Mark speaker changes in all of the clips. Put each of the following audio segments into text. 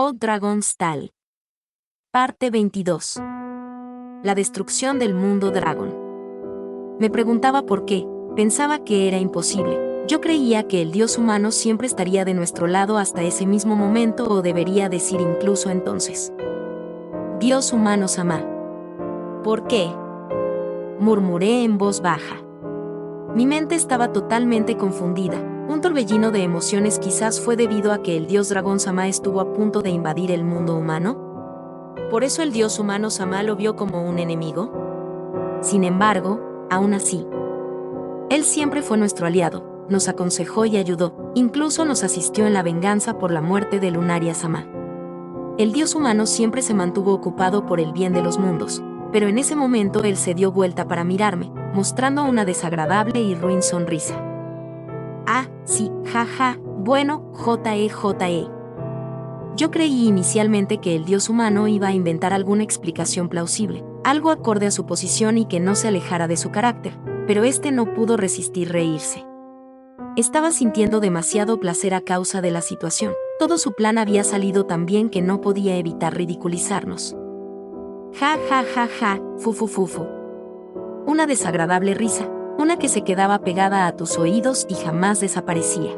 Speaker 1: O Dragon's Tale. Parte 22. La destrucción del mundo dragón. Me preguntaba por qué. Pensaba que era imposible. Yo creía que el dios humano siempre estaría de nuestro lado hasta ese mismo momento, o debería decir incluso entonces. Dios humano Sama. ¿Por qué? Murmuré en voz baja. Mi mente estaba totalmente confundida. Un torbellino de emociones. Quizás fue debido a que el dios dragón Sama estuvo a punto de invadir el mundo humano. ¿Por eso el dios humano Sama lo vio como un enemigo? Sin embargo, aún así, él siempre fue nuestro aliado, nos aconsejó y ayudó, incluso nos asistió en la venganza por la muerte de Lunaria Sama. El dios humano siempre se mantuvo ocupado por el bien de los mundos, pero en ese momento él se dio vuelta para mirarme, mostrando una desagradable y ruin sonrisa. Ah, sí, jaja, bueno, JE. Yo creí inicialmente que el dios humano iba a inventar alguna explicación plausible, algo acorde a su posición y que no se alejara de su carácter, pero este no pudo resistir reírse. Estaba sintiendo demasiado placer a causa de la situación. Todo su plan había salido tan bien que no podía evitar ridiculizarnos. Ja, fufu. Una desagradable risa, una que se quedaba pegada a tus oídos y jamás desaparecía.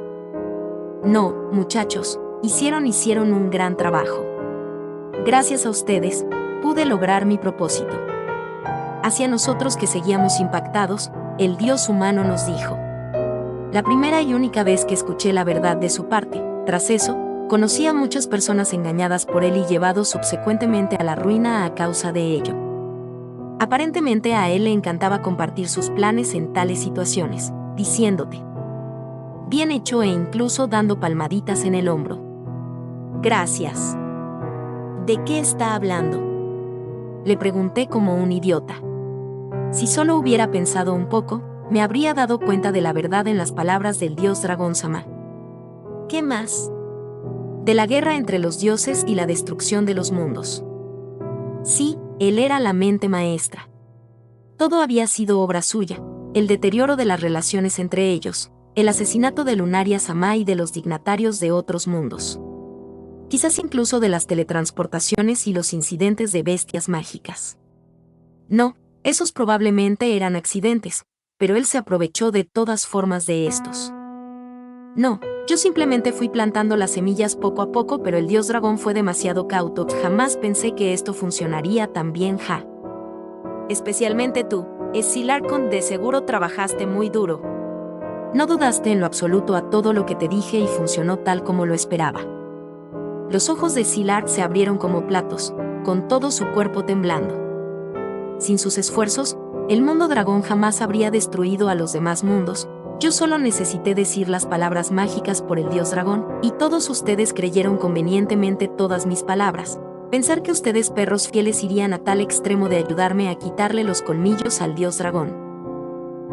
Speaker 1: No, muchachos, hicieron un gran trabajo. Gracias a ustedes, pude lograr mi propósito. Hacia nosotros que seguíamos impactados, el dios humano nos dijo. La primera y única vez que escuché la verdad de su parte. Tras eso, conocí a muchas personas engañadas por él y llevados subsecuentemente a la ruina a causa de ello. Aparentemente a él le encantaba compartir sus planes en tales situaciones, diciéndote. Bien hecho, e incluso dando palmaditas en el hombro. Gracias. ¿De qué está hablando? Le pregunté como un idiota. Si solo hubiera pensado un poco, me habría dado cuenta de la verdad en las palabras del dios dragón Sama. ¿Qué más? De la guerra entre los dioses y la destrucción de los mundos. Sí, él era la mente maestra. Todo había sido obra suya, el deterioro de las relaciones entre ellos, el asesinato de Lunaria Sama y de los dignatarios de otros mundos. Quizás incluso de las teletransportaciones y los incidentes de bestias mágicas. No, esos probablemente eran accidentes, pero él se aprovechó de todas formas de estos. No, yo simplemente fui plantando las semillas poco a poco, pero el dios dragón fue demasiado cauto. Jamás pensé que esto funcionaría tan bien, ja. Especialmente tú, Escilarcon, de seguro trabajaste muy duro. No dudaste en lo absoluto a todo lo que te dije y funcionó tal como lo esperaba. Los ojos de Szilard se abrieron como platos, con todo su cuerpo temblando. Sin sus esfuerzos, el mundo dragón jamás habría destruido a los demás mundos. Yo solo necesité decir las palabras mágicas por el dios dragón, y todos ustedes creyeron convenientemente todas mis palabras. Pensar que ustedes, perros fieles, irían a tal extremo de ayudarme a quitarle los colmillos al dios dragón.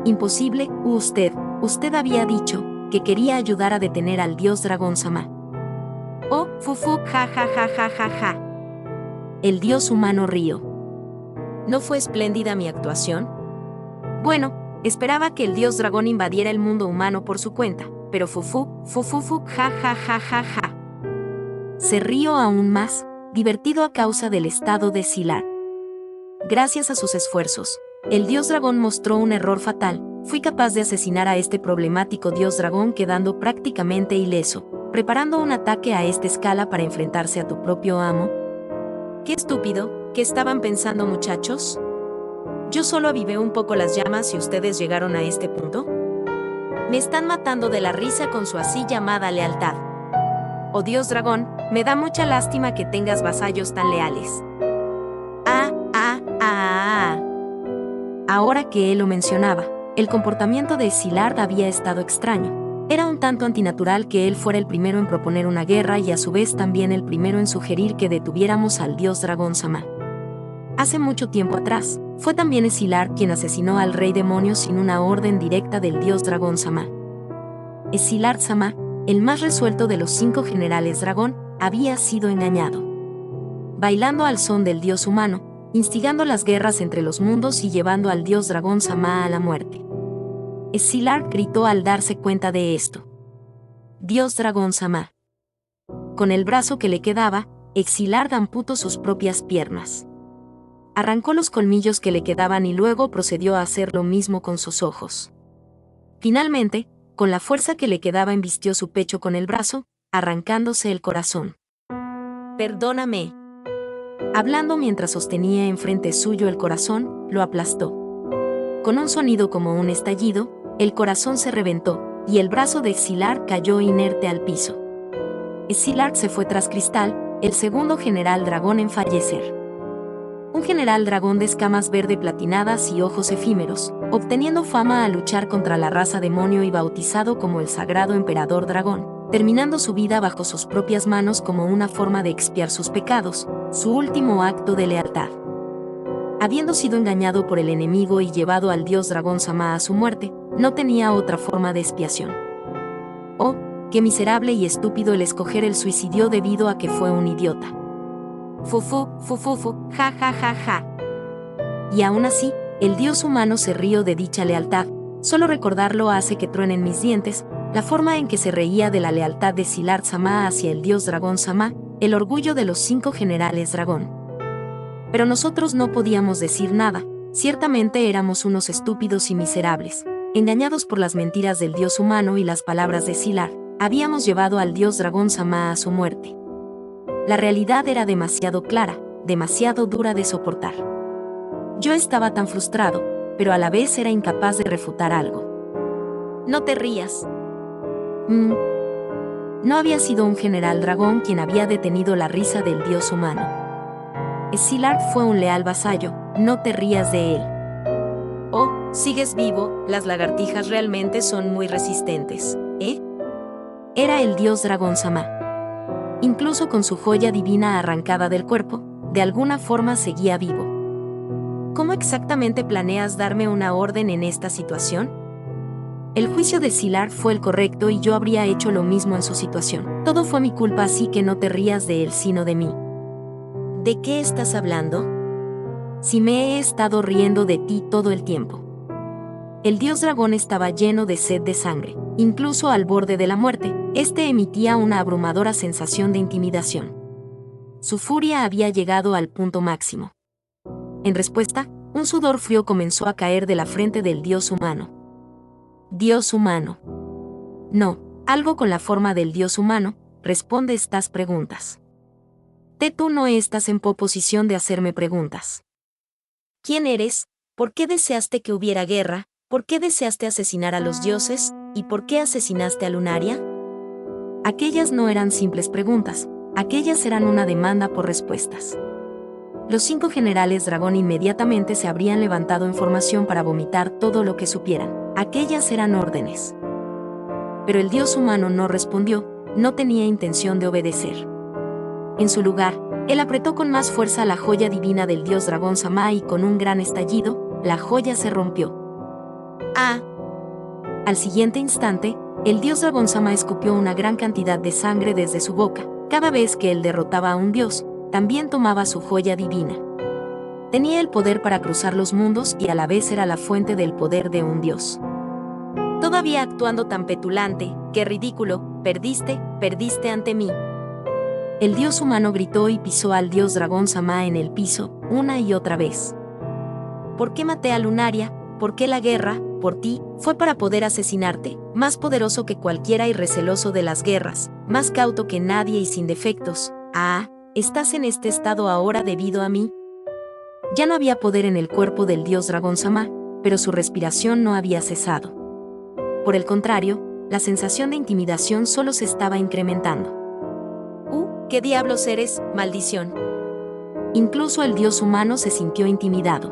Speaker 1: Imposible. Usted había dicho que quería ayudar a detener al dios dragón Sama. Oh, fufu, ja. El dios humano rió. ¿No fue espléndida mi actuación? Bueno, esperaba que el dios dragón invadiera el mundo humano por su cuenta, pero fufu, ja. Se rió aún más, divertido a causa del estado de Szilard. Gracias a sus esfuerzos, el dios dragón mostró un error fatal. Fui capaz de asesinar a este problemático dios dragón quedando prácticamente ileso, preparando un ataque a esta escala para enfrentarse a tu propio amo. ¡Qué estúpido! ¿Qué estaban pensando, muchachos? Yo solo avivé un poco las llamas y ustedes llegaron a este punto. Me están matando de la risa con su así llamada lealtad. Oh dios dragón, me da mucha lástima que tengas vasallos tan leales. Ahora que él lo mencionaba, el comportamiento de Szilard había estado extraño. Era un tanto antinatural que él fuera el primero en proponer una guerra y a su vez también el primero en sugerir que detuviéramos al dios dragón Sama. Hace mucho tiempo atrás, fue también Szilard quien asesinó al rey demonio sin una orden directa del dios dragón Sama. Szilard Sama, el más resuelto de los 5 generales dragón, había sido engañado. Bailando al son del dios humano, instigando las guerras entre los mundos y llevando al dios dragón Sama a la muerte. Szilard gritó al darse cuenta de esto. Dios dragón Sama. Con el brazo que le quedaba, Exilard amputó sus propias piernas. Arrancó los colmillos que le quedaban y luego procedió a hacer lo mismo con sus ojos. Finalmente, con la fuerza que le quedaba embistió su pecho con el brazo, arrancándose el corazón. «Perdóname». Hablando mientras sostenía enfrente suyo el corazón, lo aplastó. Con un sonido como un estallido, el corazón se reventó, y el brazo de Exilard cayó inerte al piso. Exilard se fue tras Cristal, el segundo general dragón en fallecer. Un general dragón de escamas verde platinadas y ojos efímeros, obteniendo fama al luchar contra la raza demonio y bautizado como el sagrado emperador dragón, terminando su vida bajo sus propias manos como una forma de expiar sus pecados, su último acto de lealtad. Habiendo sido engañado por el enemigo y llevado al dios dragón Sama a su muerte, no tenía otra forma de expiación. Oh, qué miserable y estúpido el escoger el suicidio debido a que fue un idiota. Fufu, ja ja ja ja. Y aún así, el dios humano se rió de dicha lealtad. Solo recordarlo hace que truenen mis dientes, la forma en que se reía de la lealtad de Szilard Sama hacia el dios dragón Sama, el orgullo de los 5 generales dragón. Pero nosotros no podíamos decir nada, ciertamente éramos unos estúpidos y miserables. Engañados por las mentiras del dios humano y las palabras de Szilard, habíamos llevado al dios dragón Sama a su muerte. La realidad era demasiado clara, demasiado dura de soportar. Yo estaba tan frustrado, pero a la vez era incapaz de refutar algo. No te rías. No había sido un general dragón quien había detenido la risa del dios humano. Szilard fue un leal vasallo, no te rías de él. Oh, sigues vivo, las lagartijas realmente son muy resistentes, ¿eh? Era el dios dragón Sama. Incluso con su joya divina arrancada del cuerpo, de alguna forma seguía vivo. ¿Cómo exactamente planeas darme una orden en esta situación? El juicio de Szilard fue el correcto y yo habría hecho lo mismo en su situación. Todo fue mi culpa, así que no te rías de él sino de mí. ¿De qué estás hablando? Si me he estado riendo de ti todo el tiempo. El dios dragón estaba lleno de sed de sangre. Incluso al borde de la muerte, este emitía una abrumadora sensación de intimidación. Su furia había llegado al punto máximo. En respuesta, un sudor frío comenzó a caer de la frente del dios humano. Dios humano. No, algo con la forma del dios humano, responde estas preguntas. Tú no estás en posición de hacerme preguntas. ¿Quién eres? ¿Por qué deseaste que hubiera guerra? ¿Por qué deseaste asesinar a los dioses? ¿Y por qué asesinaste a Lunaria? Aquellas no eran simples preguntas, aquellas eran una demanda por respuestas. Los 5 generales dragón inmediatamente se habrían levantado en formación para vomitar todo lo que supieran. Aquellas eran órdenes. Pero el dios humano no respondió, no tenía intención de obedecer. En su lugar, él apretó con más fuerza la joya divina del dios dragón Sama y con un gran estallido, la joya se rompió. ¡Ah! Al siguiente instante, el dios dragón Sama escupió una gran cantidad de sangre desde su boca. Cada vez que él derrotaba a un dios, también tomaba su joya divina. Tenía el poder para cruzar los mundos y a la vez era la fuente del poder de un dios. Todavía actuando tan petulante, qué ridículo, perdiste ante mí. El dios humano gritó y pisó al dios dragón Sama en el piso, una y otra vez. ¿Por qué maté a Lunaria? ¿Por qué la guerra, por ti, fue para poder asesinarte, más poderoso que cualquiera y receloso de las guerras, más cauto que nadie y sin defectos? Ah, ¿estás en este estado ahora debido a mí? Ya no había poder en el cuerpo del dios dragón Sama, pero su respiración no había cesado. Por el contrario, la sensación de intimidación solo se estaba incrementando. ¿Qué diablos eres, maldición? Incluso el dios humano se sintió intimidado.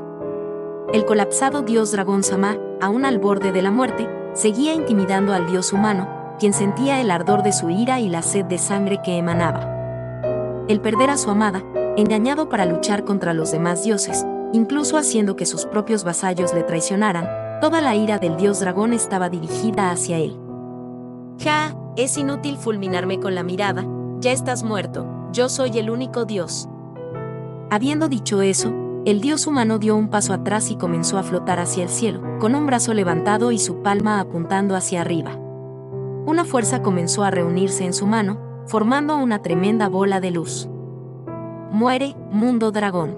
Speaker 1: El colapsado dios dragón Sama, aún al borde de la muerte, seguía intimidando al dios humano, quien sentía el ardor de su ira y la sed de sangre que emanaba. El perder a su amada, engañado para luchar contra los demás dioses, incluso haciendo que sus propios vasallos le traicionaran, toda la ira del dios dragón estaba dirigida hacia él. ¡Ja! Es inútil fulminarme con la mirada, ya estás muerto, yo soy el único dios. Habiendo dicho eso, el dios humano dio un paso atrás y comenzó a flotar hacia el cielo, con un brazo levantado y su palma apuntando hacia arriba. Una fuerza comenzó a reunirse en su mano, formando una tremenda bola de luz. Muere, mundo dragón.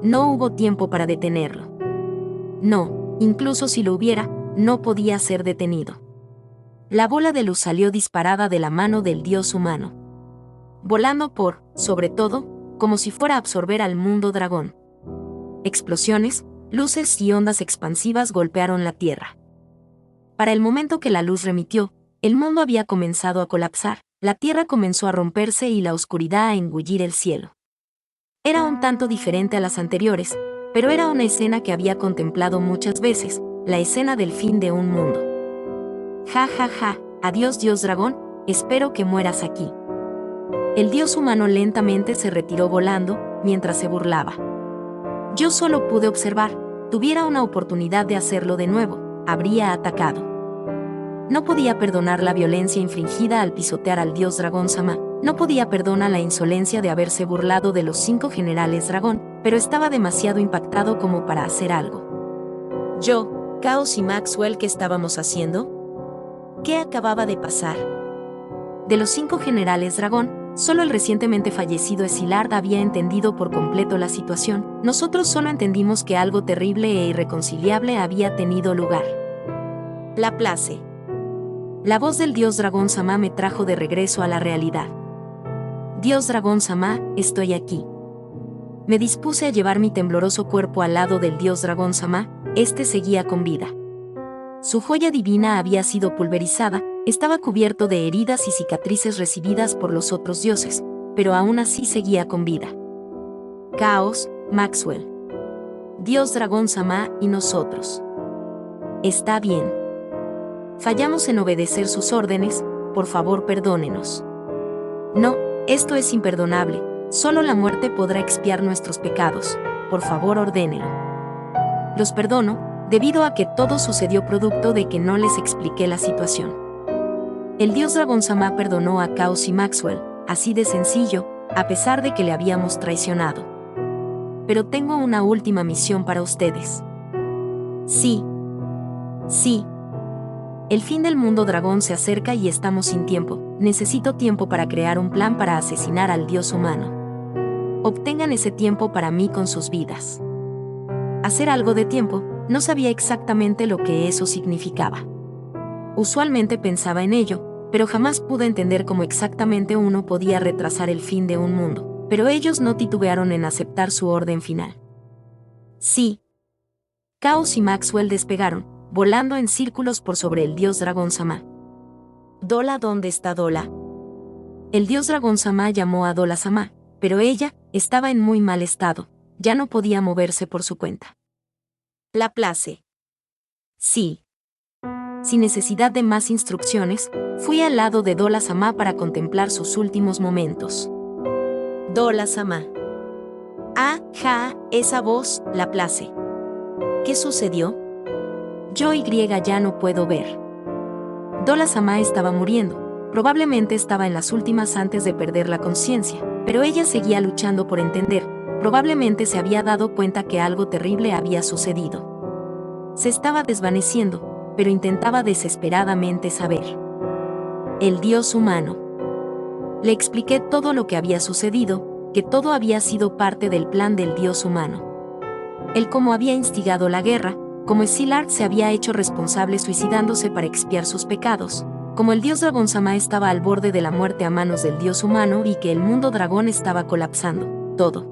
Speaker 1: No hubo tiempo para detenerlo. No, incluso si lo hubiera, no podía ser detenido. La bola de luz salió disparada de la mano del dios humano, volando sobre todo, como si fuera a absorber al mundo dragón. Explosiones, luces y ondas expansivas golpearon la tierra. Para el momento que la luz remitió, el mundo había comenzado a colapsar, la tierra comenzó a romperse y la oscuridad a engullir el cielo. Era un tanto diferente a las anteriores, pero era una escena que había contemplado muchas veces, la escena del fin de un mundo. Ja ja ja, adiós dios dragón, espero que mueras aquí. El dios humano lentamente se retiró volando, mientras se burlaba. Yo solo pude observar, tuviera una oportunidad de hacerlo de nuevo, habría atacado. No podía perdonar la violencia infligida al pisotear al dios dragón Sama, no podía perdonar la insolencia de haberse burlado de los 5 generales dragón, pero estaba demasiado impactado como para hacer algo. Yo, Chaos y Maxwell, ¿qué estábamos haciendo? ¿Qué acababa de pasar? De los 5 generales dragón, solo el recientemente fallecido Esilard había entendido por completo la situación, nosotros solo entendimos que algo terrible e irreconciliable había tenido lugar. Laplace. La voz del dios dragón Sama me trajo de regreso a la realidad. Dios dragón Sama, estoy aquí. Me dispuse a llevar mi tembloroso cuerpo al lado del dios dragón Sama, este seguía con vida. Su joya divina había sido pulverizada, estaba cubierto de heridas y cicatrices recibidas por los otros dioses, pero aún así seguía con vida. Chaos, Maxwell. Dios dragón Sama y nosotros. Está bien. Fallamos en obedecer sus órdenes, por favor perdónenos. No, esto es imperdonable, solo la muerte podrá expiar nuestros pecados, por favor ordénelo. Los perdono, debido a que todo sucedió producto de que no les expliqué la situación. El dios dragón Sama perdonó a Chaos y Maxwell, así de sencillo, a pesar de que le habíamos traicionado. Pero tengo una última misión para ustedes. Sí. Sí. El fin del mundo dragón se acerca y estamos sin tiempo. Necesito tiempo para crear un plan para asesinar al dios humano. Obtengan ese tiempo para mí con sus vidas. Hacer algo de tiempo, no sabía exactamente lo que eso significaba. Usualmente pensaba en ello, pero jamás pude entender cómo exactamente uno podía retrasar el fin de un mundo, pero ellos no titubearon en aceptar su orden final. Sí. Chaos y Maxwell despegaron, volando en círculos por sobre el dios dragón Sama. ¿Dola dónde está Dola? El dios dragón Sama llamó a Dola Sama, pero ella estaba en muy mal estado, ya no podía moverse por su cuenta. Laplace. Sí. Sin necesidad de más instrucciones, fui al lado de Dola Sama para contemplar sus últimos momentos. Dola Sama. Ah, ja, esa voz, Laplace. ¿Qué sucedió? Yo ya no puedo ver. Dola Sama estaba muriendo, probablemente estaba en las últimas antes de perder la conciencia, pero ella seguía luchando por entender, probablemente se había dado cuenta que algo terrible había sucedido. Se estaba desvaneciendo, pero intentaba desesperadamente saber. El dios humano. Le expliqué todo lo que había sucedido, que todo había sido parte del plan del dios humano. Él cómo había instigado la guerra, como Esilard se había hecho responsable suicidándose para expiar sus pecados, como el dios dragón Sama estaba al borde de la muerte a manos del dios humano y que el mundo dragón estaba colapsando, todo.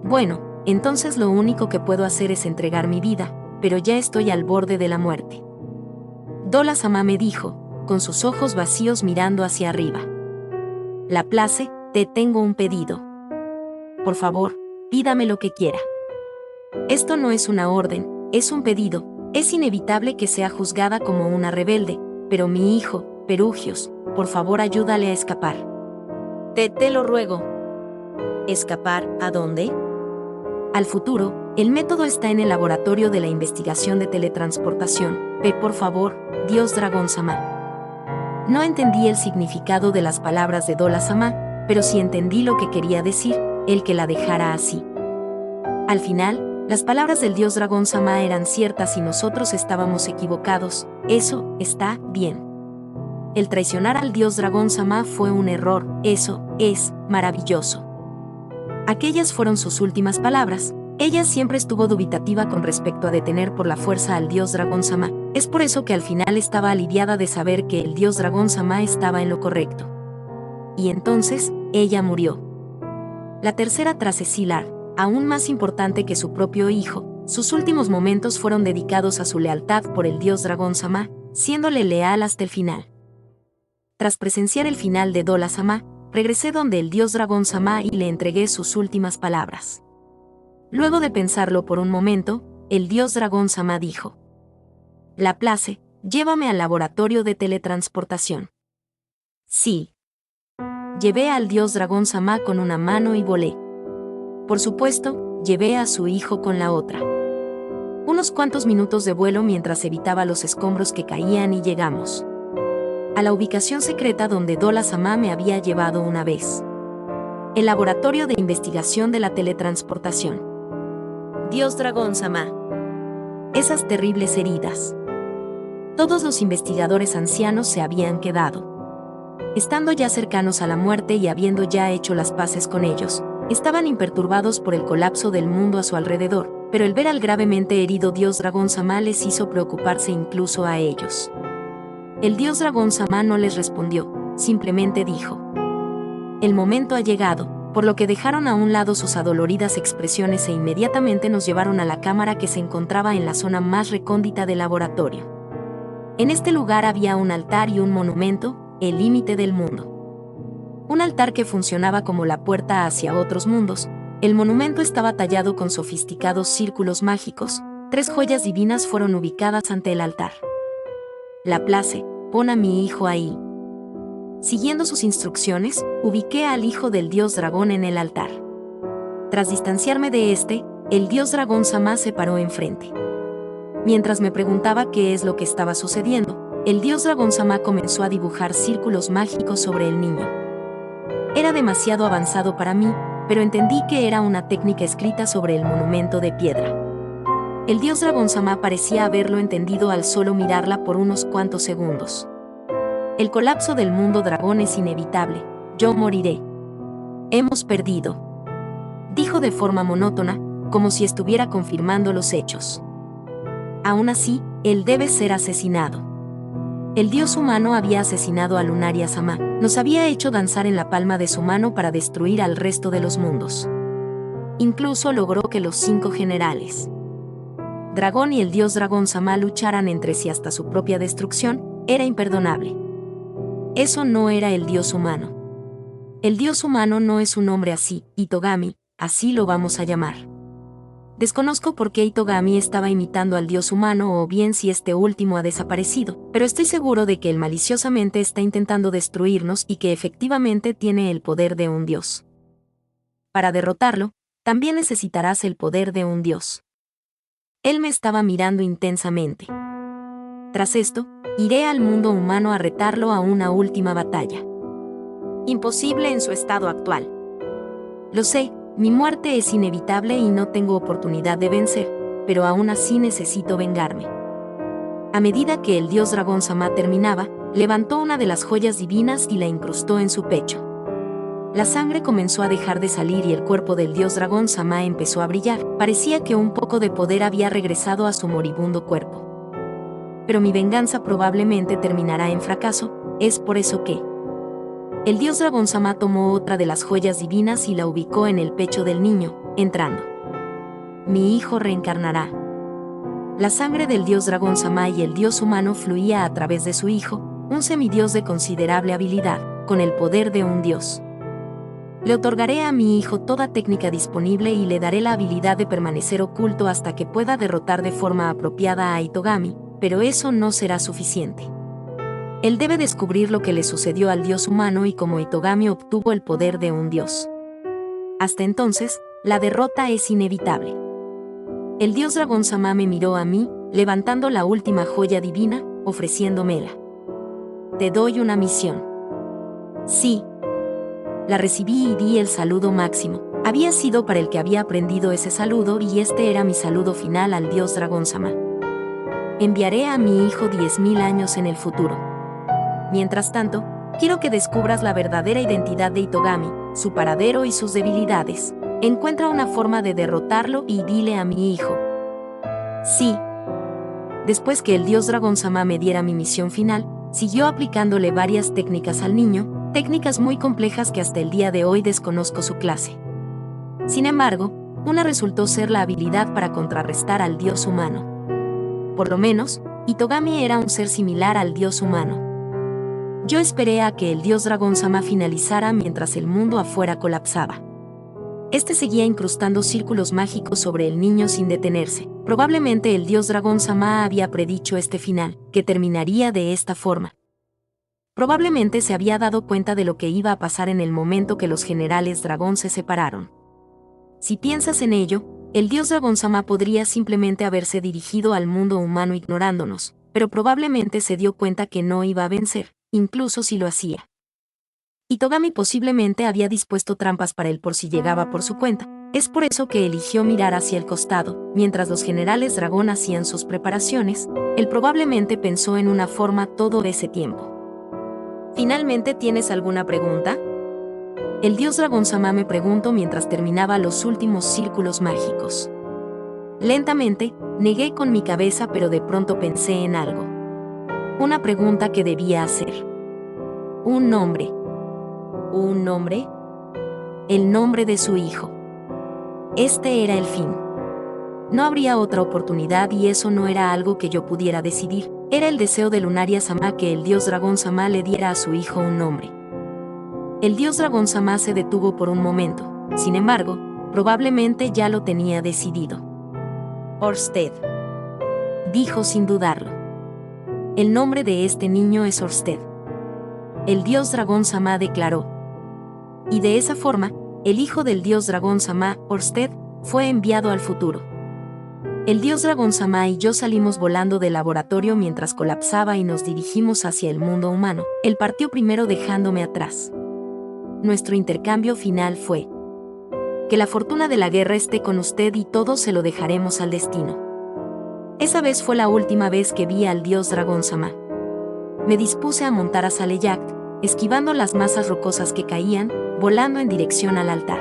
Speaker 1: Bueno, entonces lo único que puedo hacer es entregar mi vida, pero ya estoy al borde de la muerte. Dola Sama me dijo, con sus ojos vacíos mirando hacia arriba. Laplace, te tengo un pedido. Por favor, pídame lo que quiera. Esto no es una orden, es un pedido, es inevitable que sea juzgada como una rebelde, pero mi hijo, Perugios, por favor ayúdale a escapar. Te lo ruego. ¿Escapar a dónde? Al futuro, el método está en el laboratorio de la investigación de teletransportación, por favor, dios dragón Sama. No entendí el significado de las palabras de Dola Sama, pero sí entendí lo que quería decir, el que la dejara así. Al final, las palabras del dios dragón Sama eran ciertas y nosotros estábamos equivocados, eso está bien. El traicionar al dios dragón Sama fue un error, eso es maravilloso. Aquellas fueron sus últimas palabras. Ella siempre estuvo dubitativa con respecto a detener por la fuerza al dios Dragón Sama. Es por eso que al final estaba aliviada de saber que el dios Dragón Sama estaba en lo correcto. Y entonces, ella murió. La tercera tras Cecilar, aún más importante que su propio hijo, sus últimos momentos fueron dedicados a su lealtad por el dios Dragón Sama, siéndole leal hasta el final. Tras presenciar el final de Dola Sama, regresé donde el dios Dragón Sama y le entregué sus últimas palabras. Luego de pensarlo por un momento, el dios Dragón Sama dijo: Laplace, llévame al laboratorio de teletransportación. Sí. Llevé al dios Dragón Sama con una mano y volé. Por supuesto, llevé a su hijo con la otra. Unos cuantos minutos de vuelo mientras evitaba los escombros que caían y llegamos a la ubicación secreta donde Dola Sama me había llevado una vez. El laboratorio de investigación de la teletransportación. Dios Dragón Sama. Esas terribles heridas. Todos los investigadores ancianos se habían quedado. Estando ya cercanos a la muerte y habiendo ya hecho las paces con ellos, estaban imperturbados por el colapso del mundo a su alrededor, pero el ver al gravemente herido dios Dragón Sama les hizo preocuparse incluso a ellos. El dios Dragón Sama no les respondió, simplemente dijo: El momento ha llegado, por lo que dejaron a un lado sus adoloridas expresiones e inmediatamente nos llevaron a la cámara que se encontraba en la zona más recóndita del laboratorio. En este lugar había un altar y un monumento, el límite del mundo. Un altar que funcionaba como la puerta hacia otros mundos. El monumento estaba tallado con sofisticados círculos mágicos. 3 joyas divinas fueron ubicadas ante el altar. Laplace, pon a mi hijo ahí. Siguiendo sus instrucciones, ubiqué al hijo del dios dragón en el altar. Tras distanciarme de este, el dios Dragón Sama se paró enfrente. Mientras me preguntaba qué es lo que estaba sucediendo, el dios Dragón Sama comenzó a dibujar círculos mágicos sobre el niño. Era demasiado avanzado para mí, pero entendí que era una técnica escrita sobre el monumento de piedra. El dios Dragón Sama parecía haberlo entendido al solo mirarla por unos cuantos segundos. El colapso del mundo dragón es inevitable, yo moriré. Hemos perdido. Dijo de forma monótona, como si estuviera confirmando los hechos. Aún así, él debe ser asesinado. El dios humano había asesinado a Lunaria Sama, nos había hecho danzar en la palma de su mano para destruir al resto de los mundos. Incluso logró que los 5 generales Dragón y el dios Dragón Sama lucharan entre sí hasta su propia destrucción. Era imperdonable. Eso no era el dios humano. El dios humano no es un hombre así, Itogami, así lo vamos a llamar. Desconozco por qué Itogami estaba imitando al dios humano o bien si este último ha desaparecido, pero estoy seguro de que él maliciosamente está intentando destruirnos y que efectivamente tiene el poder de un dios. Para derrotarlo, también necesitarás el poder de un dios. Él me estaba mirando intensamente. Tras esto, iré al mundo humano a retarlo a una última batalla. Imposible en su estado actual. Lo sé, mi muerte es inevitable y no tengo oportunidad de vencer, pero aún así necesito vengarme. A medida que el dios Dragón Sama terminaba, levantó una de las joyas divinas y la incrustó en su pecho. La sangre comenzó a dejar de salir y el cuerpo del dios Dragón Sama empezó a brillar. Parecía que un poco de poder había regresado a su moribundo cuerpo. Pero mi venganza probablemente terminará en fracaso, es por eso que... El dios Dragón Sama tomó otra de las joyas divinas y la ubicó en el pecho del niño, entrando. Mi hijo reencarnará. La sangre del dios Dragón Sama y el dios humano fluía a través de su hijo, un semidios de considerable habilidad, con el poder de un dios. Le otorgaré a mi hijo toda técnica disponible y le daré la habilidad de permanecer oculto hasta que pueda derrotar de forma apropiada a Itogami, pero eso no será suficiente. Él debe descubrir lo que le sucedió al dios humano y cómo Itogami obtuvo el poder de un dios. Hasta entonces, la derrota es inevitable. El dios Dragón Sama me miró a mí, levantando la última joya divina, ofreciéndomela. Te doy una misión. Sí. La recibí y di el saludo máximo. Había sido para el que había aprendido ese saludo y este era mi saludo final al dios Dragón Sama. Enviaré a mi hijo 10.000 años en el futuro. Mientras tanto, quiero que descubras la verdadera identidad de Itogami, su paradero y sus debilidades. Encuentra una forma de derrotarlo y dile a mi hijo. Sí. Después que el dios dragón Sama me diera mi misión final, siguió aplicándole varias técnicas al niño, técnicas muy complejas que hasta el día de hoy desconozco su clase. Sin embargo, una resultó ser la habilidad para contrarrestar al dios humano. Por lo menos, Itogami era un ser similar al dios humano. Yo esperé a que el dios dragón Sama finalizara mientras el mundo afuera colapsaba. Este seguía incrustando círculos mágicos sobre el niño sin detenerse. Probablemente el dios dragón Sama había predicho este final, que terminaría de esta forma. Probablemente se había dado cuenta de lo que iba a pasar en el momento que los generales dragón se separaron. Si piensas en ello, el dios dragón Sama podría simplemente haberse dirigido al mundo humano ignorándonos, pero probablemente se dio cuenta que no iba a vencer, incluso si lo hacía. Itogami posiblemente había dispuesto trampas para él por si llegaba por su cuenta. Es por eso que eligió mirar hacia el costado, mientras los generales dragón hacían sus preparaciones. Él probablemente pensó en una forma todo ese tiempo. ¿Finalmente tienes alguna pregunta? El dios dragón Sama me preguntó mientras terminaba los últimos círculos mágicos. Lentamente, negué con mi cabeza, pero de pronto pensé en algo. Una pregunta que debía hacer. Un nombre. ¿Un nombre? El nombre de su hijo. Este era el fin. No habría otra oportunidad y eso no era algo que yo pudiera decidir. Era el deseo de Lunaria Sama que el dios dragón Sama le diera a su hijo un nombre. El dios dragón Sama se detuvo por un momento. Sin embargo, probablemente ya lo tenía decidido. Orsted. Dijo sin dudarlo. El nombre de este niño es Orsted. El dios dragón Sama declaró. Y de esa forma, el hijo del dios dragón Sama, Orsted, fue enviado al futuro. El dios dragón Sama y yo salimos volando del laboratorio mientras colapsaba y nos dirigimos hacia el mundo humano. Él partió primero dejándome atrás. Nuestro intercambio final fue: que la fortuna de la guerra esté con usted y todos se lo dejaremos al destino. Esa vez fue la última vez que vi al dios dragón Sama. Me dispuse a montar a Saleyakt, esquivando las masas rocosas que caían, volando en dirección al altar.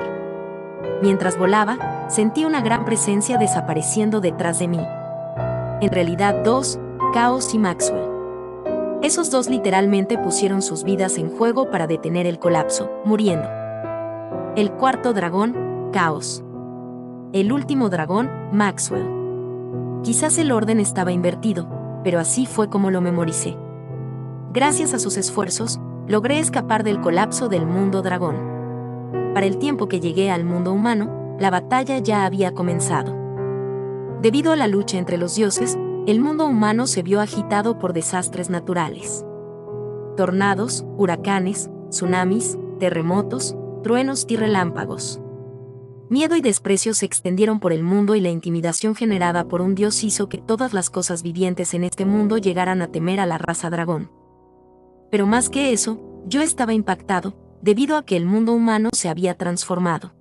Speaker 1: Mientras volaba, sentí una gran presencia desapareciendo detrás de mí. En realidad dos, Chaos y Maxwell. Esos dos literalmente pusieron sus vidas en juego para detener el colapso, muriendo. El cuarto dragón, Chaos. El último dragón, Maxwell. Quizás el orden estaba invertido, pero así fue como lo memoricé. Gracias a sus esfuerzos, logré escapar del colapso del mundo dragón. Para el tiempo que llegué al mundo humano, la batalla ya había comenzado. Debido a la lucha entre los dioses, el mundo humano se vio agitado por desastres naturales. Tornados, huracanes, tsunamis, terremotos, truenos y relámpagos. Miedo y desprecio se extendieron por el mundo y la intimidación generada por un dios hizo que todas las cosas vivientes en este mundo llegaran a temer a la raza dragón. Pero más que eso, yo estaba impactado, debido a que el mundo humano se había transformado.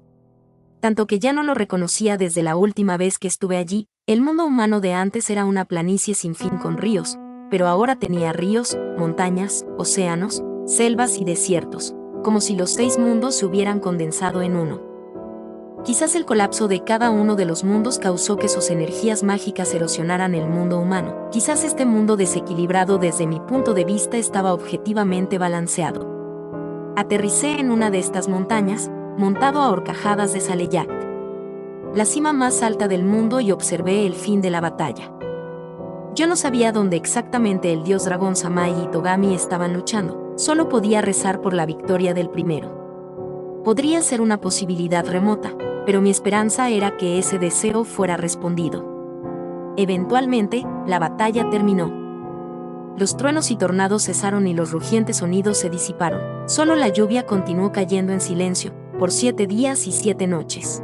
Speaker 1: Tanto que ya no lo reconocía desde la última vez que estuve allí. El mundo humano de antes era una planicie sin fin con ríos, pero ahora tenía ríos, montañas, océanos, selvas y desiertos, como si los 6 mundos se hubieran condensado en uno. Quizás el colapso de cada uno de los mundos causó que sus energías mágicas erosionaran el mundo humano. Quizás este mundo desequilibrado desde mi punto de vista estaba objetivamente balanceado. Aterricé en una de estas montañas, montado a horcajadas de Saleyakt, la cima más alta del mundo, y observé el fin de la batalla. Yo no sabía dónde exactamente el dios dragón Sama y Itogami estaban luchando, solo podía rezar por la victoria del primero. Podría ser una posibilidad remota, pero mi esperanza era que ese deseo fuera respondido. Eventualmente, la batalla terminó. Los truenos y tornados cesaron y los rugientes sonidos se disiparon. Solo la lluvia continuó cayendo en silencio, por 7 días y 7 noches.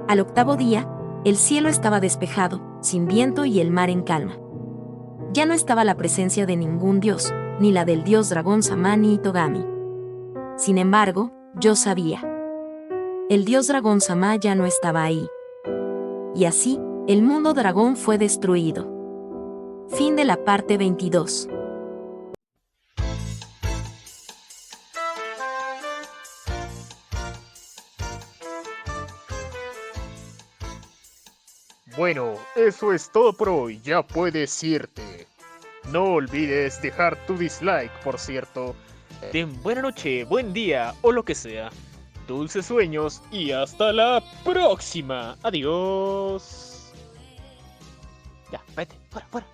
Speaker 1: Al 8º día, el cielo estaba despejado, sin viento y el mar en calma. Ya no estaba la presencia de ningún dios, ni la del dios dragón Sama ni Itogami. Sin embargo, yo sabía. El dios dragón Sama ya no estaba ahí. Y así, el mundo dragón fue destruido. Fin de la parte 22.
Speaker 2: Bueno, eso es todo por hoy, ya puedes irte. No olvides dejar tu dislike, por cierto. Ten buena noche, buen día o lo que sea. Dulces sueños y hasta la próxima. Adiós. Ya, vete, fuera, fuera.